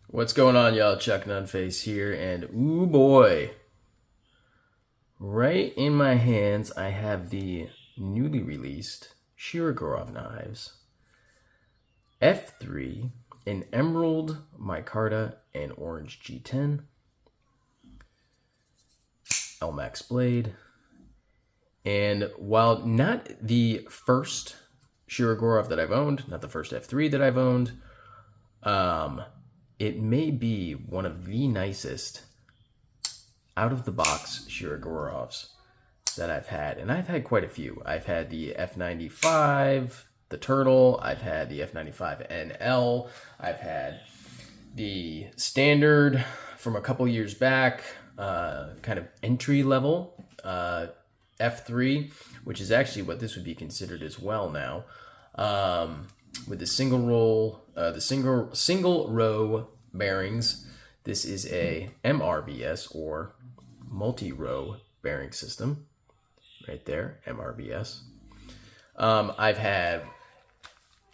What's going on, y'all? Chuck Nunface here, and ooh boy, right in my hands I have the newly released Shirogorov Knives F3 in Emerald, Micarta, and Orange G10 LMAX blade. And while not the first Shirogorov that I've owned, not the first F3 that I've owned, it may be one of the nicest out-of-the-box Shirogorovs that I've had. And I've had quite a few. I've had the F95, the Turtle. I've had the F95 NL. I've had the standard from a couple years back, kind of entry-level F3, which is actually what this would be considered as well now. With the single row bearings. This is a MRBS, or multi-row bearing system, right there, MRBS. I've had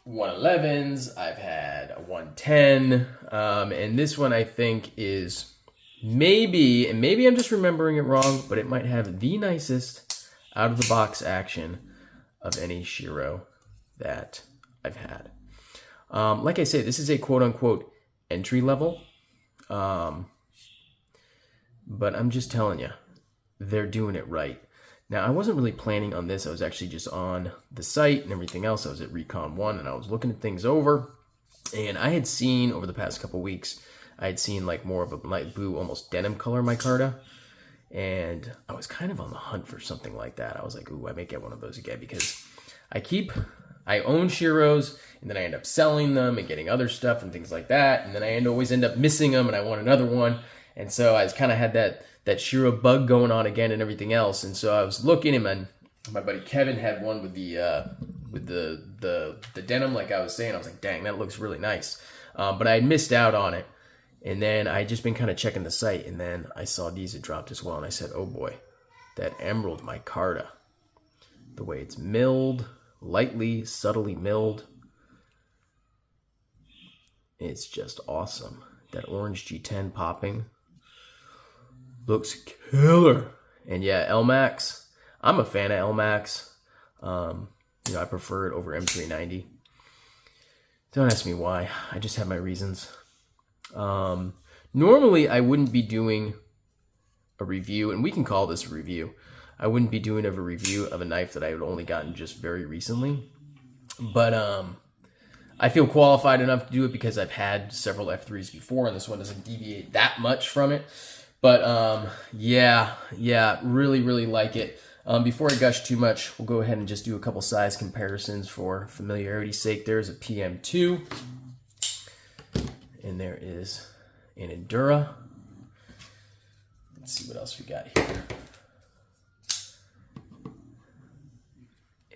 111s, I've had a 110, and this one I think is maybe, and maybe I'm just remembering it wrong, but it might have the nicest out-of-the-box action of any Shiro that I've had. Like I say, this is a quote-unquote entry level, but I'm just telling you, they're doing it right. Now, I wasn't really planning on this. I was actually just on the site and everything else. I was at Recon 1 and I was looking at things over, and I had seen over the past couple weeks, I had seen like more of a light blue, almost denim color micarta, and I was kind of on the hunt for something like that. I was like, ooh, I may get one of those again, because I own Shiros, and then I end up selling them and getting other stuff and things like that, and then I always end up missing them, and I want another one, and so I kind of had that Shiro bug going on again and everything else, and so I was looking, and my buddy Kevin had one with the denim, like I was saying. I was like, dang, that looks really nice, but I had missed out on it, and then I had just been kind of checking the site, and then I saw these had dropped as well, and I said, oh boy, that Emerald micarta, the way it's milled, lightly, subtly milled. It's just awesome. That orange G10 popping looks killer. And yeah, LMAX. I'm a fan of LMAX. I prefer it over M390. Don't ask me why. I just have my reasons. Normally, I wouldn't be doing a review, and we can call this a review. I wouldn't be doing a review of a knife that I had only gotten just very recently. But I feel qualified enough to do it because I've had several F3s before, and this one doesn't deviate that much from it. But yeah, really, really like it. Before I gush too much, we'll go ahead and just do a couple size comparisons for familiarity's sake. There's a PM2, and there is an Endura. Let's see what else we got here.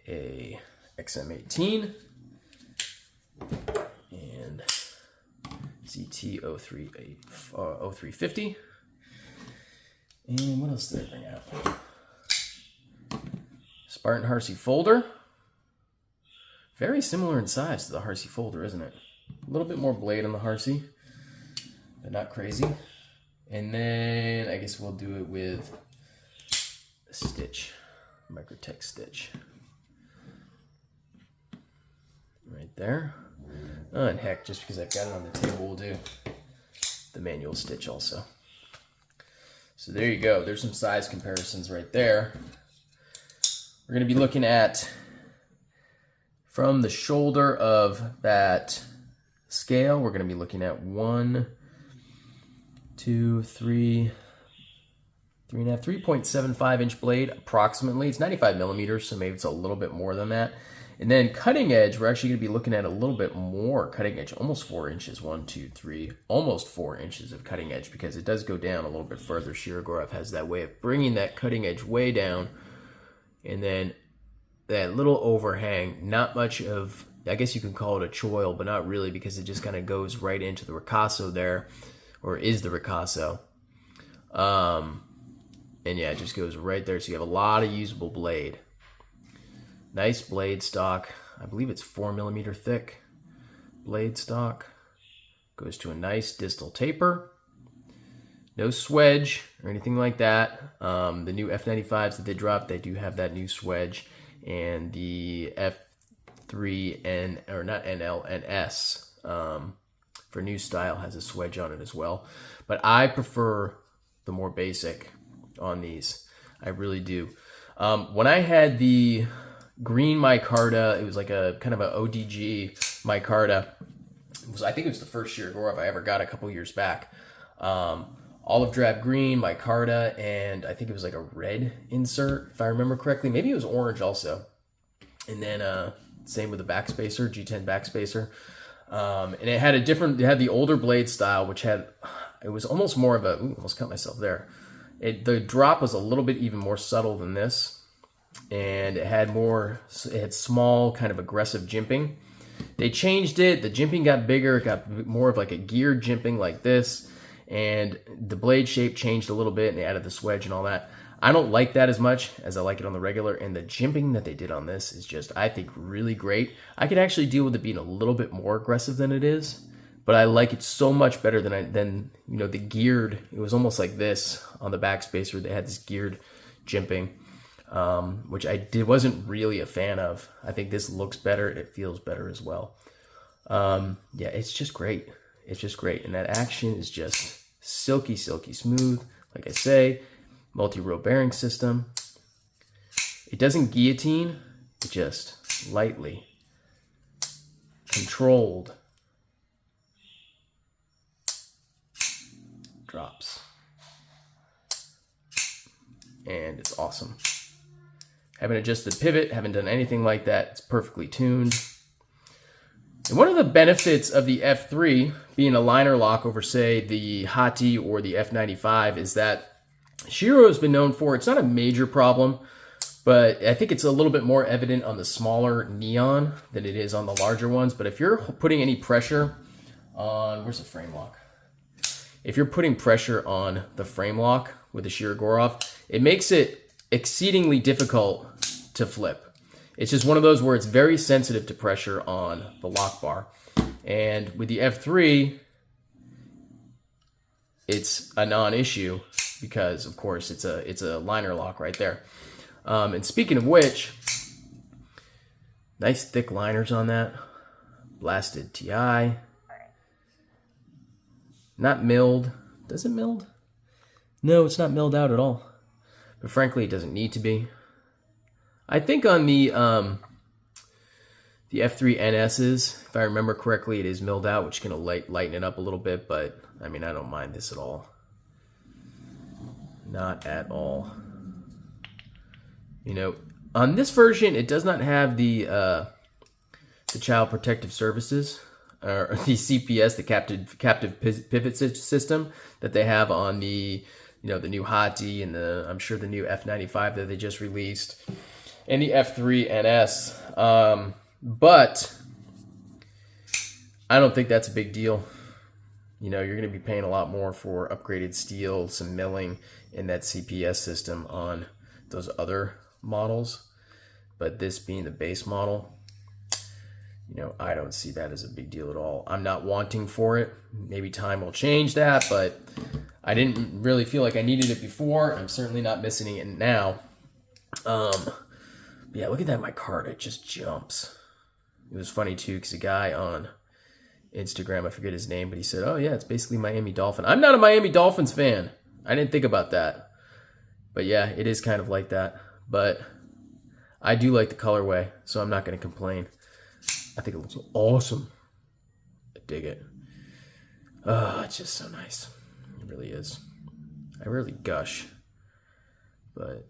A XM18 and ZT0350. And what else did I bring out? Spartan Harsey folder. Very similar in size to the Harsey folder, isn't it? A little bit more blade on the Harsey, but not crazy. And then I guess we'll do it with a stitch, Microtech stitch. Right there. Oh, and heck, just because I've got it on the table, we'll do the manual stitch also. So there you go. There's some size comparisons right there. We're going to be looking at, from the shoulder of that scale, we're going to be looking at 1, 2, 3, 3.5, 3.75 inch blade approximately. It's 95 millimeters, so maybe it's a little bit more than that. And then cutting edge, we're actually going to be looking at a little bit more cutting edge, almost 4 inches, 1, 2, 3, almost 4 inches of cutting edge, because it does go down a little bit further. Shirogorov has that way of bringing that cutting edge way down, and then that little overhang, not much of, I guess you can call it a choil, but not really, because it just kind of goes right into the ricasso there, or is the ricasso. And yeah, it just goes right there, so you have a lot of usable blade. Nice blade stock. I believe it's 4 millimeter thick blade stock. Goes to a nice distal taper. No swedge or anything like that. The new F95s that they dropped, they do have that new swedge. And the F3N, or not NL, NS for new style has a swedge on it as well. But I prefer the more basic on these. I really do. When I had the green micarta, it was like a kind of a ODG micarta. I think it was the first Shirogorov I ever got a couple years back. Olive drab green, micarta, and I think it was like a red insert, if I remember correctly. Maybe it was orange also. And then same with the backspacer, G10 backspacer. And it had it had the older blade style, which had, it was almost more of a, ooh, almost cut myself there. The drop was a little bit even more subtle than this. And it had small kind of aggressive jimping. They changed it. The jimping got bigger. It got more of like a geared jimping like this. And the blade shape changed a little bit, and they added the swedge and all that. I don't like that as much as I like it on the regular, and the jimping that they did on this is just, I think, really great. I could actually deal with it being a little bit more aggressive than it is, but I like it so much better than you know, the geared. It was almost like this on the backspacer. They had this geared jimping, which I wasn't really a fan of. I think this looks better. It feels better as well. Yeah, it's just great. It's just great. And that action is just silky, silky smooth. Like I say, multi-row bearing system. It doesn't guillotine. It just lightly, controlled, drops. And it's awesome. Haven't adjusted pivot, haven't done anything like that. It's perfectly tuned. And one of the benefits of the F3 being a liner lock over, say, the Hati or the F95 is that Shiro has been known for, it's not a major problem, but I think it's a little bit more evident on the smaller Neon than it is on the larger ones. But if you're putting any pressure on, where's the frame lock? If you're putting pressure on the frame lock with the Shirogorov, it makes it exceedingly difficult to flip. It's just one of those where it's very sensitive to pressure on the lock bar. And with the F3, it's a non-issue because, of course, it's a liner lock right there. And speaking of which, nice thick liners on that. Blasted TI. Not milled. Does it milled? No, it's not milled out at all. But frankly, it doesn't need to be. I think on the F3 NS's, if I remember correctly, it is milled out, which is going to lighten it up a little bit. But, I mean, I don't mind this at all. Not at all. You know, on this version, it does not have the Child Protective Services, or the CPS, the captive pivot system that they have on the, you know, the new Hati and I'm sure the new F95 that they just released, and the F3 NS. But I don't think that's a big deal. You know, you're going to be paying a lot more for upgraded steel, some milling in that CPS system on those other models. But this being the base model, you know, I don't see that as a big deal at all. I'm not wanting for it. Maybe time will change that, but I didn't really feel like I needed it before. I'm certainly not missing it now. Yeah, look at that micarta. It just jumps. It was funny, too, because a guy on Instagram, I forget his name, but he said, oh, yeah, it's basically Miami Dolphin. I'm not a Miami Dolphins fan. I didn't think about that. But, yeah, it is kind of like that. But I do like the colorway, so I'm not going to complain. I think it looks awesome. I dig it. Oh, it's just so nice. It really is. I rarely gush, but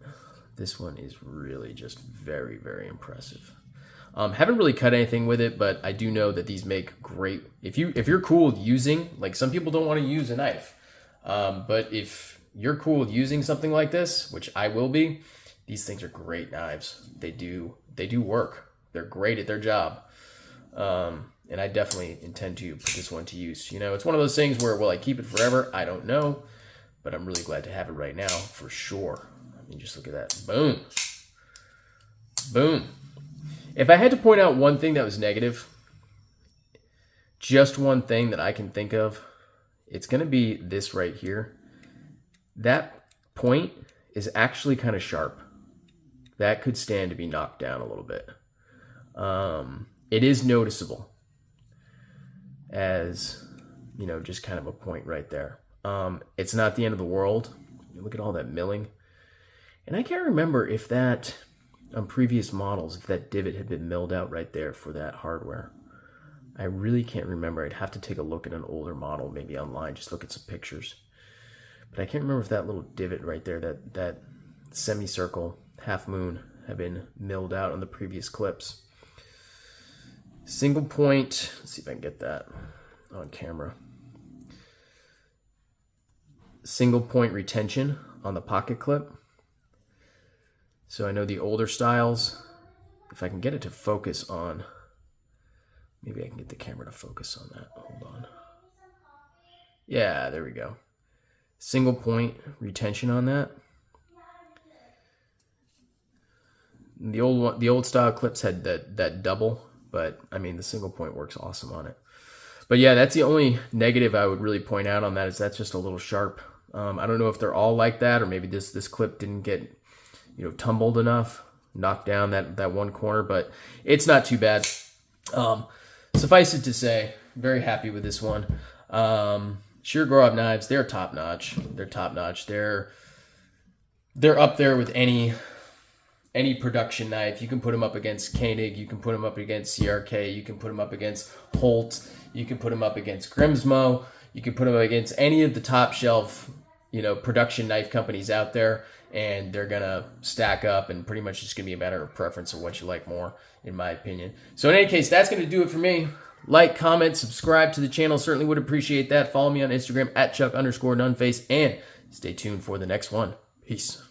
this one is really just very, very impressive. Haven't really cut anything with it, but I do know that these make great. If you're cool with using, like, some people don't want to use a knife, but if you're cool with using something like this, which I will be, these things are great knives. They do work. They're great at their job. And I definitely intend to put this one to use. You know, it's one of those things where, will I keep it forever? I don't know, but I'm really glad to have it right now for sure. I mean, just look at that. Boom. Boom. If I had to point out one thing that was negative, just one thing that I can think of, it's going to be this right here. That point is actually kind of sharp. That could stand to be knocked down a little bit. It is noticeable as, you know, just kind of a point right there. It's not the end of the world. You look at all that milling. And I can't remember if that, on previous models, if that divot had been milled out right there for that hardware. I really can't remember. I'd have to take a look at an older model, maybe online, just look at some pictures. But I can't remember if that little divot right there, that semicircle half moon, had been milled out on the previous clips. Single point, let's see if I can get that on camera. Single point retention on the pocket clip. So I know the older styles, if I can get it to focus on, maybe I can get the camera to focus on that. Hold on. Yeah, there we go. Single point retention on that. The old style clips had that double, but I mean the single point works awesome on it. But yeah, that's the only negative I would really point out on that, is that's just a little sharp. I don't know if they're all like that, or maybe this clip didn't get, you know, tumbled enough, knocked down that one corner, but it's not too bad. Suffice it to say, very happy with this one. Shirogorov Knives, they're top notch. They're top notch. They're up there with any production knife. You can put them up against Koenig. You can put them up against CRK. You can put them up against Holt. You can put them up against Grimsmo. You can put them up against any of the top shelf, you know, production knife companies out there, and they're gonna stack up, and pretty much just gonna be a matter of preference of what you like more, in my opinion. So in any case, that's gonna do it for me. Like, comment, subscribe to the channel. Certainly would appreciate that. Follow me on Instagram at Chuck_Nunface, and stay tuned for the next one. Peace.